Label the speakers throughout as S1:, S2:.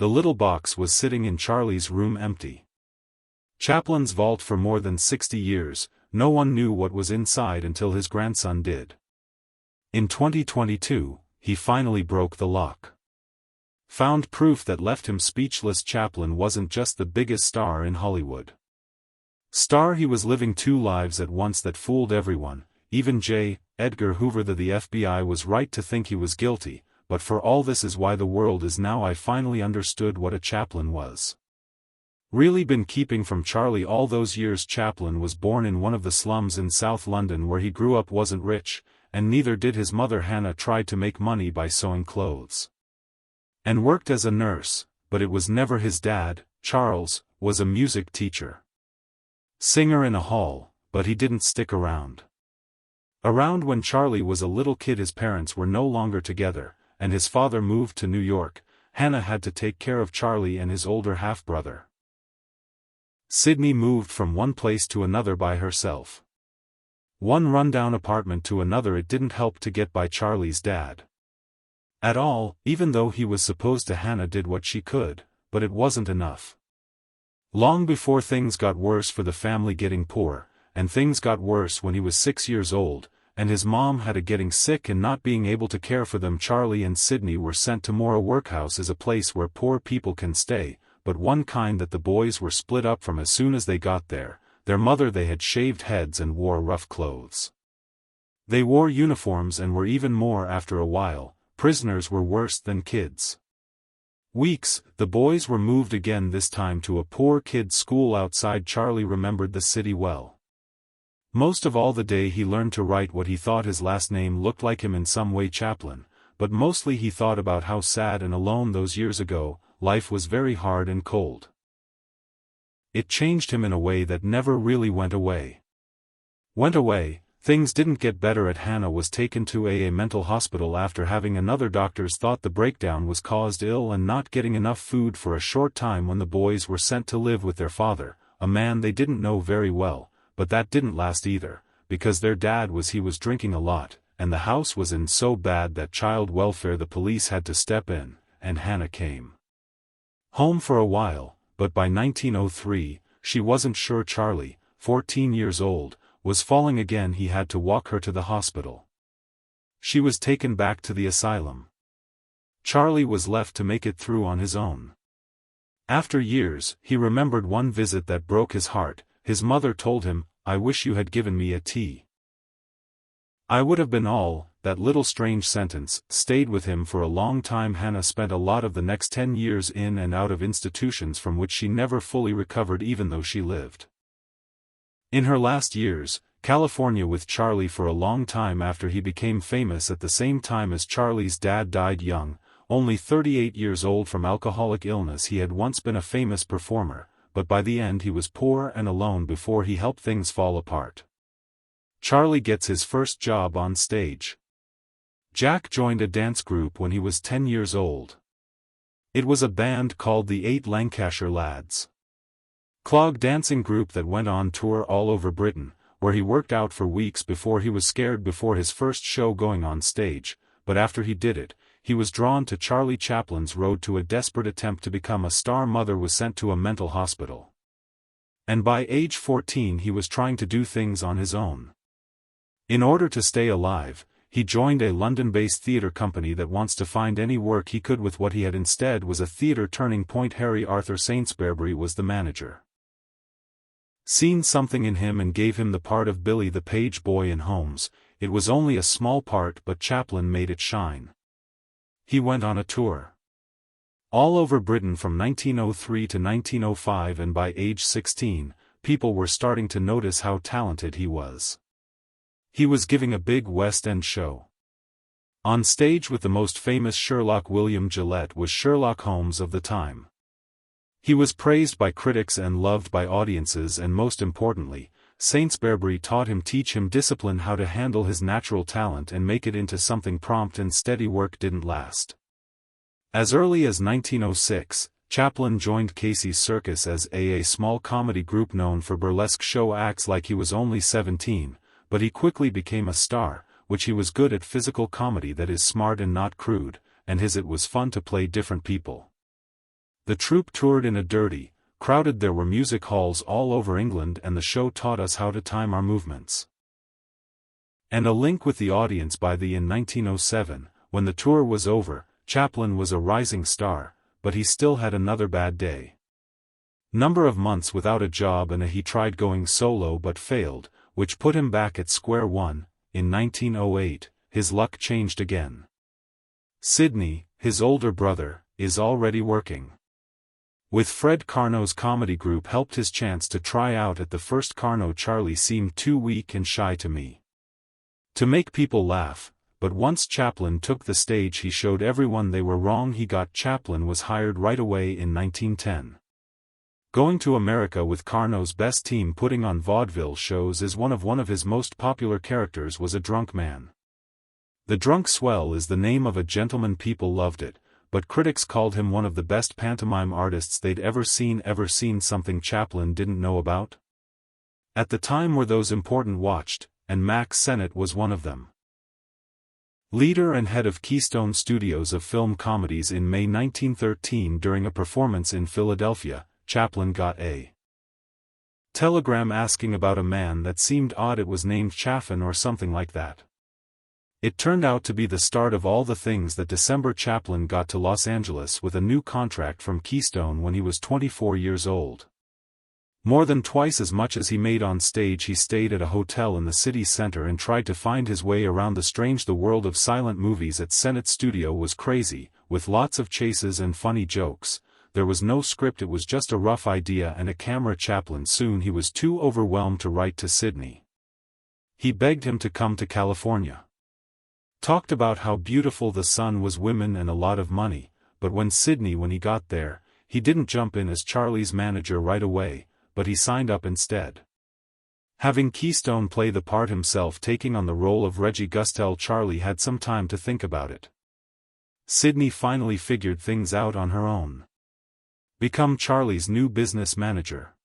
S1: The little box was sitting in Charlie's room empty. Chaplin's vault for more than 60 years, no one knew what was inside until his grandson did. In 2022, he finally broke the lock. Found proof that left him speechless. Chaplin wasn't just the biggest star in Hollywood. He was living two lives at once that fooled everyone, even J. Edgar Hoover. The FBI was right to think he was guilty, but for all this is why the world is now. I finally understood what a Chaplin was. Really been keeping from Charlie all those years. Chaplin was born in one of the slums in South London where he grew up. Wasn't rich, and neither did his mother. Hannah tried to make money by sewing clothes and worked as a nurse, but it was never his dad. Charles was a music teacher, singer in a hall, but he didn't stick around. When Charlie was a little kid, his parents were no longer together, and his father moved to New York. Hannah had to take care of Charlie and his older half-brother. Sydney moved from one place to another by herself. One rundown apartment to another. It didn't help to get by Charlie's dad at all, even though he was supposed to. Hannah did what she could, but it wasn't enough. Long before things got worse for the family, getting poor, and things got worse when he was 6 years old, and his mom had a getting sick and not being able to care for them. Charlie and Sydney were sent to Mora Workhouse, is a place where poor people can stay, but one kind that the boys were split up from as soon as they got there. Their mother, they had shaved heads and wore rough clothes. They wore uniforms and were even more. After a while, prisoners were worse than kids. Weeks, the boys were moved again, this time to a poor kids' school outside. Charlie remembered the city well. Most of all, the day he learned to write what he thought his last name looked like him in some way, Chaplin, but mostly he thought about how sad and alone those years ago, life was very hard and cold. It changed him in a way that never really went away. Things didn't get better. Hannah was taken to a mental hospital after having another. Doctors thought the breakdown was caused ill and not getting enough food for a short time. When the boys were sent to live with their father, a man they didn't know very well, but that didn't last either, because their dad was drinking a lot, and the house was in so bad that child welfare, the police, had to step in, and Hannah came home for a while, but by 1903, she wasn't sure. Charlie, 14 years old, was falling again. He had to walk her to the hospital. She was taken back to the asylum. Charlie was left to make it through on his own. After years, he remembered one visit that broke his heart. His mother told him, "I wish you had given me a tea. I would have been all." That little strange sentence stayed with him for a long time. Hannah spent a lot of the next 10 years in and out of institutions from which she never fully recovered, even though she lived in her last years, California, with Charlie for a long time after he became famous. At the same time as Charlie's dad died young, only 38 years old, from alcoholic illness. He had once been a famous performer, but by the end he was poor and alone before he helped things fall apart. Charlie gets his first job on stage. Jack joined a dance group when he was 10 years old. It was a band called the 8 Lancashire Lads. Clog dancing group that went on tour all over Britain, where he worked out for weeks before he was scared before his first show going on stage, but after he did it, he was drawn to Charlie Chaplin's road to a desperate attempt to become a star. Mother was sent to a mental hospital, and by age 14 he was trying to do things on his own. In order to stay alive, he joined a London-based theatre company that wants to find any work he could with what he had. Instead was a theatre turning point. Harry Arthur Saintsbury was the manager. Seen something in him and gave him the part of Billy the page boy in Holmes. It was only a small part, but Chaplin made it shine. He went on a tour all over Britain from 1903 to 1905, and by age 16, people were starting to notice how talented he was. He was giving a big West End show on stage with the most famous Sherlock. William Gillette was Sherlock Holmes of the time. He was praised by critics and loved by audiences, and most importantly, Saintsbury teach him discipline, how to handle his natural talent and make it into something prompt and steady. Work didn't last. As early as 1906, Chaplin joined Casey's Circus as a small comedy group known for burlesque show acts. Like he was only 17, but he quickly became a star, which he was good at. Physical comedy that is smart and not crude, and it was fun to play different people. The troupe toured in a dirty, crowded. There were music halls all over England, and the show taught us how to time our movements. And a link with the audience. In 1907, when the tour was over, Chaplin was a rising star, but he still had another bad day. Number of months without a job, and he tried going solo but failed, which put him back at square one. In 1908, his luck changed again. Sidney, his older brother, is already working with Fred Carnot's comedy group. Helped his chance to try out at the first Carnot. Charlie seemed too weak and shy to me to make people laugh, but once Chaplin took the stage he showed everyone they were wrong. Chaplin was hired right away in 1910. Going to America with Carnot's best team, putting on vaudeville shows is one of his most popular characters was a drunk man. The Drunk Swell is the name of a gentleman. People loved it, but critics called him one of the best pantomime artists they'd ever seen. Something Chaplin didn't know about? At the time were those important watched, and Max Sennett was one of them. Leader and head of Keystone Studios of film comedies. In May 1913, during a performance in Philadelphia, Chaplin got a telegram asking about a man that seemed odd. It was named Chaffin or something like that. It turned out to be the start of all the things. That December, Chaplin got to Los Angeles with a new contract from Keystone when he was 24 years old. More than twice as much as he made on stage. He stayed at a hotel in the city center and tried to find his way around the world of silent movies. At Sennett Studio was crazy, with lots of chases and funny jokes. There was no script, it was just a rough idea and a camera. Chaplin soon he was too overwhelmed to write to Sidney. He begged him to come to California. Talked about how beautiful the sun was, women and a lot of money, but when he got there, he didn't jump in as Charlie's manager right away, but he signed up instead. Having Keystone play the part himself, taking on the role of Reggie Gustel. Charlie had some time to think about it. Sidney finally figured things out on her own. Become Charlie's new business manager.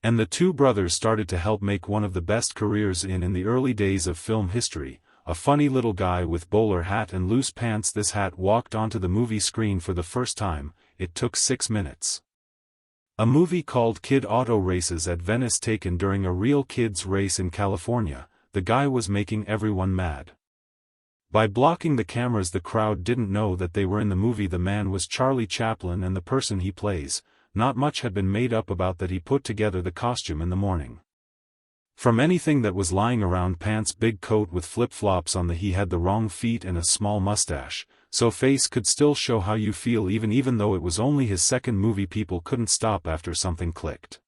S1: And the two brothers started to help make one of the best careers in the early days of film history, a funny little guy with bowler hat and loose pants. This hat walked onto the movie screen for the first time. It took 6 minutes. A movie called Kid Auto Races at Venice, taken during a real kids race in California. The guy was making everyone mad by blocking the cameras. The crowd didn't know that they were in the movie. The man was Charlie Chaplin, and the person he plays, not much had been made up about that. He put together the costume in the morning from anything that was lying around. Pants, big coat with flip-flops on. He had the wrong feet and a small mustache, so face could still show how you feel. Even though it was only his second movie, people couldn't stop after something clicked.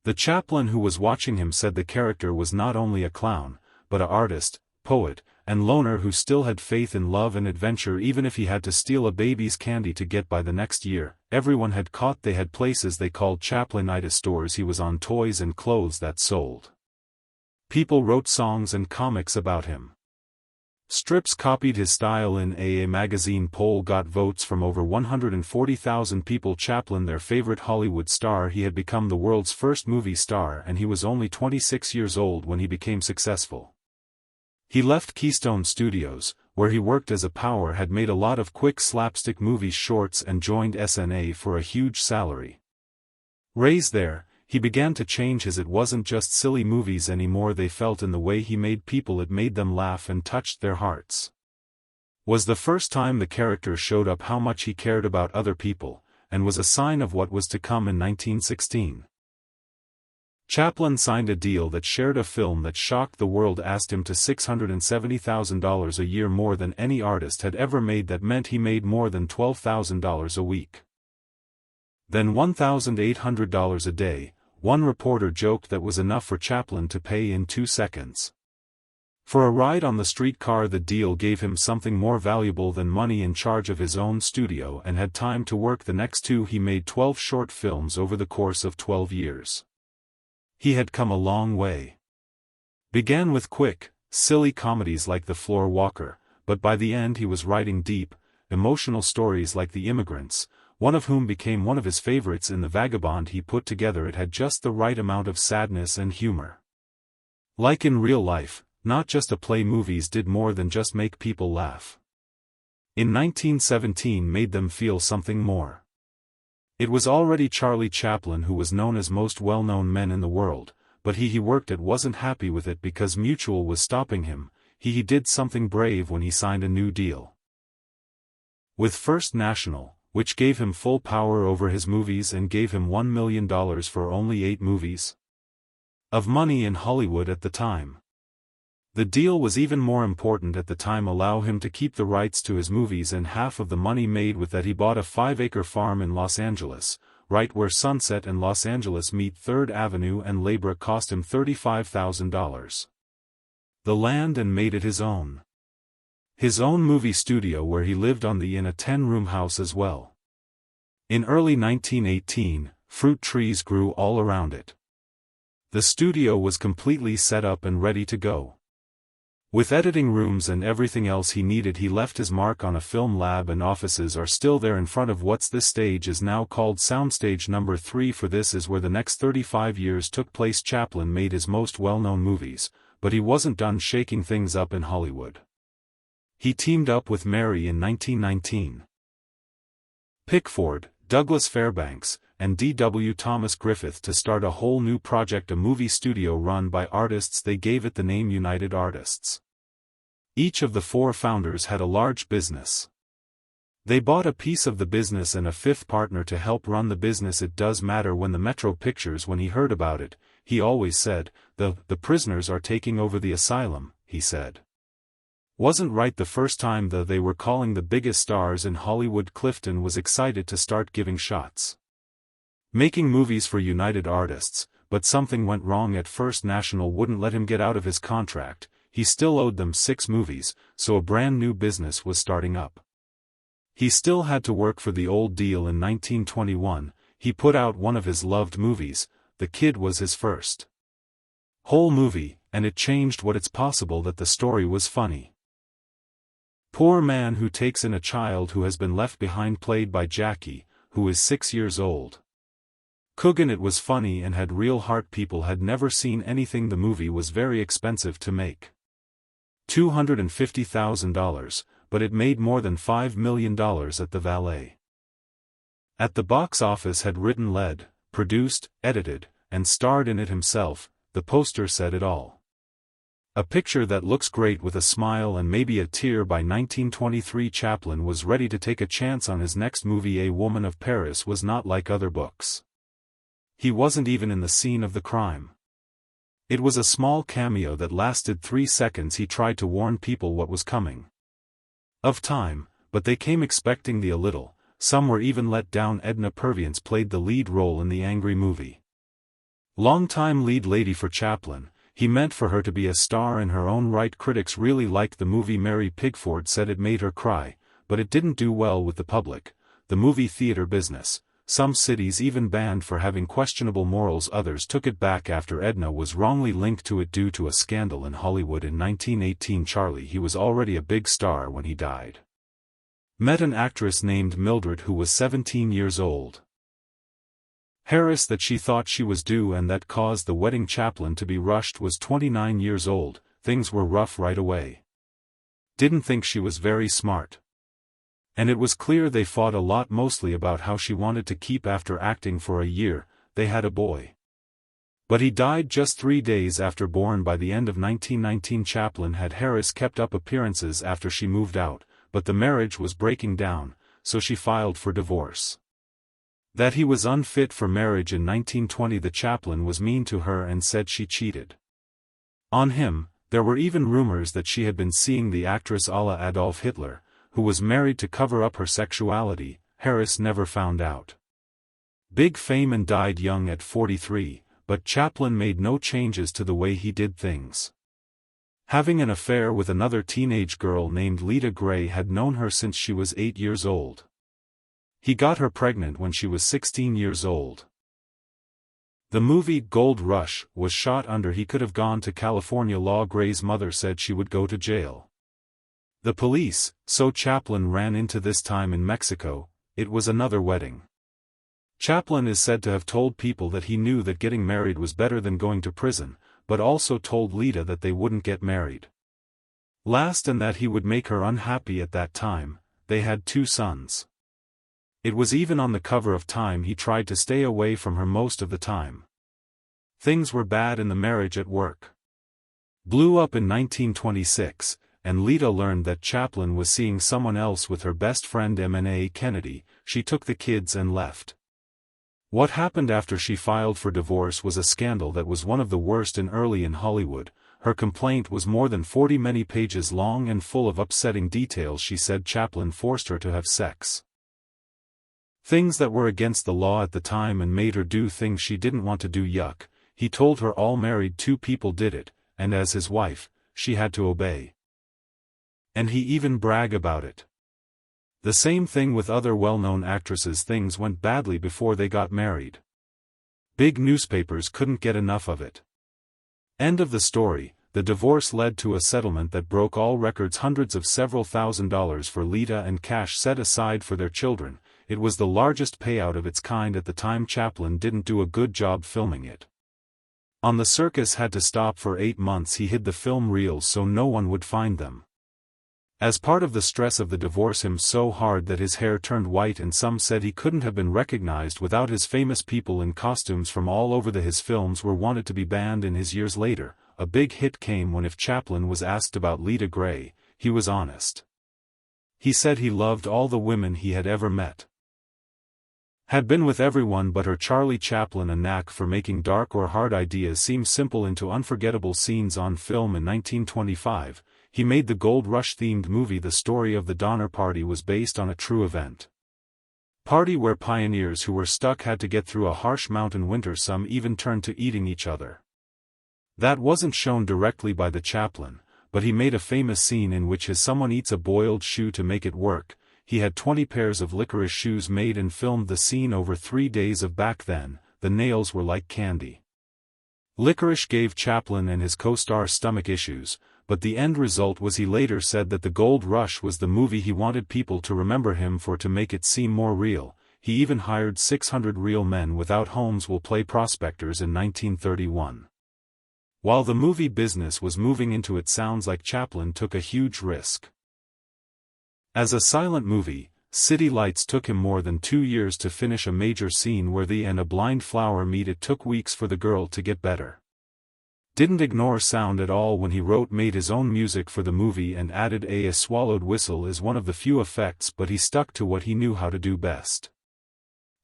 S1: The Chaplin who was watching him said the character was not only a clown, but an artist, poet, and loner who still had faith in love and adventure. Even if he had to steal a baby's candy to get by the next year, everyone had caught. They had places they called Chaplinitis stores. He was on toys and clothes that sold. People wrote songs and comics about him. Strips copied his style. In a magazine poll got votes from over 140,000 people. Chaplin, their favorite Hollywood star. He had become the world's first movie star, and he was only 26 years old when he became successful. He left Keystone Studios, where he worked as a power, had made a lot of quick slapstick movies, shorts, and joined SNA for a huge salary raise there. He began to change his. It wasn't just silly movies anymore. They felt in the way he made people. It made them laugh and touched their hearts. Was the first time the character showed up how much he cared about other people, and was a sign of what was to come. In 1916, Chaplin signed a deal that shared a film that shocked the world. Asked him to $670,000 a year, more than any artist had ever made. That meant he made more than $12,000 a week. Then $1,800 a day. One reporter joked that was enough for Chaplin to pay in 2 seconds for a ride on the streetcar. The deal gave him something more valuable than money: in charge of his own studio and had time to work. The next 2 he made 12 short films over the course of 12 years. He had come a long way. Began with quick, silly comedies like The Floor Walker, but by the end he was writing deep, emotional stories like The Immigrants, one of whom became one of his favorites. In The Vagabond he put together, it had just the right amount of sadness and humor. Like in real life, not just a play. Movies did more than just make people laugh. in 1917 made them feel something more. It was already Charlie Chaplin who was known as most well-known men in the world, but he worked at wasn't happy with it because Mutual was stopping him. He did something brave when he signed a new deal with First National, which gave him full power over his movies and gave him $1 million for only 8 movies of money in Hollywood at the time. The deal was even more important at the time, allow him to keep the rights to his movies, and half of the money made with that he bought a 5-acre farm in Los Angeles, right where Sunset and Los Angeles meet 3rd Avenue and La Brea. Cost him $35,000. The land, and made it his own. His own movie studio where he lived on in a 10-room house as well. In early 1918, fruit trees grew all around it. The studio was completely set up and ready to go. With editing rooms and everything else he needed, he left his mark on a film lab, and offices are still there in front of what's this stage is now called Soundstage number 3. For this is where the next 35 years took place. Chaplin made his most well-known movies, but he wasn't done shaking things up in Hollywood. He teamed up with Mary in 1919. Pickford, Douglas Fairbanks, and D.W. Thomas Griffith to start a whole new project, a movie studio run by artists. They gave it the name United Artists. Each of the 4 founders had a large business. They bought a piece of the business and a 5th partner to help run the business. It does matter when the Metro Pictures, when he heard about it, he always said, the prisoners are taking over the asylum, he said. Wasn't right the first time they were calling the biggest stars in Hollywood. Clifton was excited to start giving shots, making movies for United Artists, but something went wrong at First National. Wouldn't let him get out of his contract. He still owed them 6 movies, so a brand new business was starting up. He still had to work for the old deal. In 1921, he put out one of his loved movies. The Kid was his first whole movie, and it changed what it's possible that the story was funny. Poor man who takes in a child who has been left behind, played by Jackie, who is 6 years old. Coogan. It was funny and had real heart. People had never seen anything. The movie was very expensive to make, $250,000, but it made more than $5 million at the Valet. At the box office had written, led, produced, edited, and starred in it himself. The poster said it all. A picture that looks great with a smile and maybe a tear. By 1923 Chaplin was ready to take a chance on his next movie. A Woman of Paris was not like other books. He wasn't even in the scene of the crime. It was a small cameo that lasted 3 seconds. He tried to warn people what was coming of time, but they came expecting a little. Some were even let down. Edna Purviance played the lead role in the angry movie. Longtime lead lady for Chaplin, he meant for her to be a star in her own right. Critics really liked the movie. Mary Pickford said it made her cry, but it didn't do well with the public, the movie theater business. Some cities even banned for having questionable morals. Others took it back after Edna was wrongly linked to it due to a scandal in Hollywood. In 1918 Charlie, he was already a big star when he died. Met an actress named Mildred who was 17 years old. Harris that she thought she was due and that caused the wedding. Chaplin to be rushed. Was 29 years old. Things were rough right away. Didn't think she was very smart. And it was clear they fought a lot, mostly about how she wanted to keep. After acting for a year, they had a boy. But he died just 3 days after born. By the end of 1919 Chaplin had Harris kept up appearances after she moved out, but the marriage was breaking down, so she filed for divorce. That he was unfit for marriage. In 1920 the Chaplin was mean to her and said she cheated on him. There were even rumors that she had been seeing the actress a la Adolf Hitler, who was married, to cover up her sexuality. Harris never found out. Big fame and died young at 43, but Chaplin made no changes to the way he did things. Having an affair with another teenage girl named Lita Gray, had known her since she was 8 years old. He got her pregnant when she was 16 years old. The movie Gold Rush was shot under. He could have gone to California law. Gray's mother said she would go to jail. The police, so Chaplin ran into this time in Mexico. It was another wedding. Chaplin is said to have told people that he knew that getting married was better than going to prison, but also told Lita that they wouldn't get married last and that he would make her unhappy at that time. they had 2 sons. It was even on the cover of Time he tried to stay away from her most of the time. Things were bad in the marriage at work. Blew up in 1926, and Lita learned that Chaplin was seeing someone else with her best friend M.N.A. Kennedy. She took the kids and left. What happened after she filed for divorce was a scandal that was one of the worst in Hollywood. Her complaint was more than 40 many pages long and full of upsetting details. She said Chaplin forced her to have sex. Things that were against the law at the time and made her do things she didn't want to do. Yuck. He told her all married 2 people did it, and as his wife, she had to obey. And he even bragged about it. The same thing with other well-known actresses. Things went badly before they got married. Big newspapers couldn't get enough of it. End of the story. The divorce led to a settlement that broke all records, hundreds of several $1,000s for Lita and cash set aside for their children. It was the largest payout of its kind at the time. Chaplin didn't do a good job filming it. On the circus had to stop for 8 months. He hid the film reels so no one would find them. As part of the stress of the divorce him so hard that his hair turned white, and some said he couldn't have been recognized without his famous people in costumes from all over his films were wanted to be banned in his years later. A big hit came when if Chaplin was asked about Lita Gray, he was honest. He said he loved all the women he had ever met. Had been with everyone but her. Charlie Chaplin, a knack for making dark or hard ideas seem simple into unforgettable scenes on film. In 1925, he made the Gold Rush-themed movie. The story of the Donner Party was based on a true event. Party where pioneers who were stuck had to get through a harsh mountain winter. Some even turned to eating each other. That wasn't shown directly by the Chaplin, but he made a famous scene in which someone eats a boiled shoe to make it work. He had 20 pairs of licorice shoes made and filmed the scene over 3 days. Back then, the nails were like candy. Licorice gave Chaplin and his co-star stomach issues, but the end result was he later said that the Gold Rush was the movie he wanted people to remember him for. To make it seem more real, he even hired 600 real men without homes will play prospectors in 1931. While the movie business was moving into it, sounds like Chaplin took a huge risk. As a silent movie, City Lights took him more than 2 years to finish a major scene where the and a blind flower meet. It took weeks for the girl to get better. Didn't ignore sound at all when he made his own music for the movie and added a swallowed whistle as one of the few effects, but he stuck to what he knew how to do best.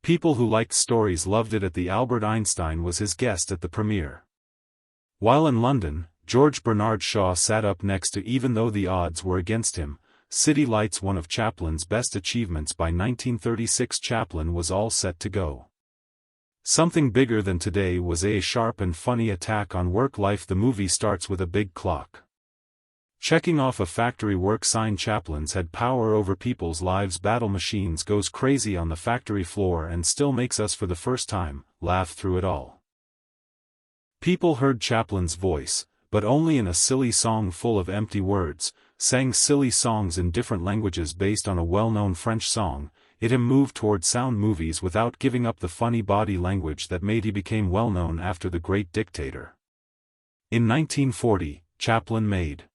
S1: People who liked stories loved it. The Albert Einstein was his guest at the premiere. While in London, George Bernard Shaw sat up next to. Even though the odds were against him, City Lights, one of Chaplin's best achievements. By 1936 Chaplin was all set to go. Something bigger than today was a sharp and funny attack on work life. The movie starts with a big clock checking off a factory work sign. Chaplin's had power over people's lives. Battle machines goes crazy on the factory floor and still makes us for the first time laugh through it all. People heard Chaplin's voice, but only in a silly song full of empty words. Sang silly songs in different languages based on a well-known French song. It him moved toward sound movies without giving up the funny body language that made he became well known after The Great Dictator. In 1940, Chaplin made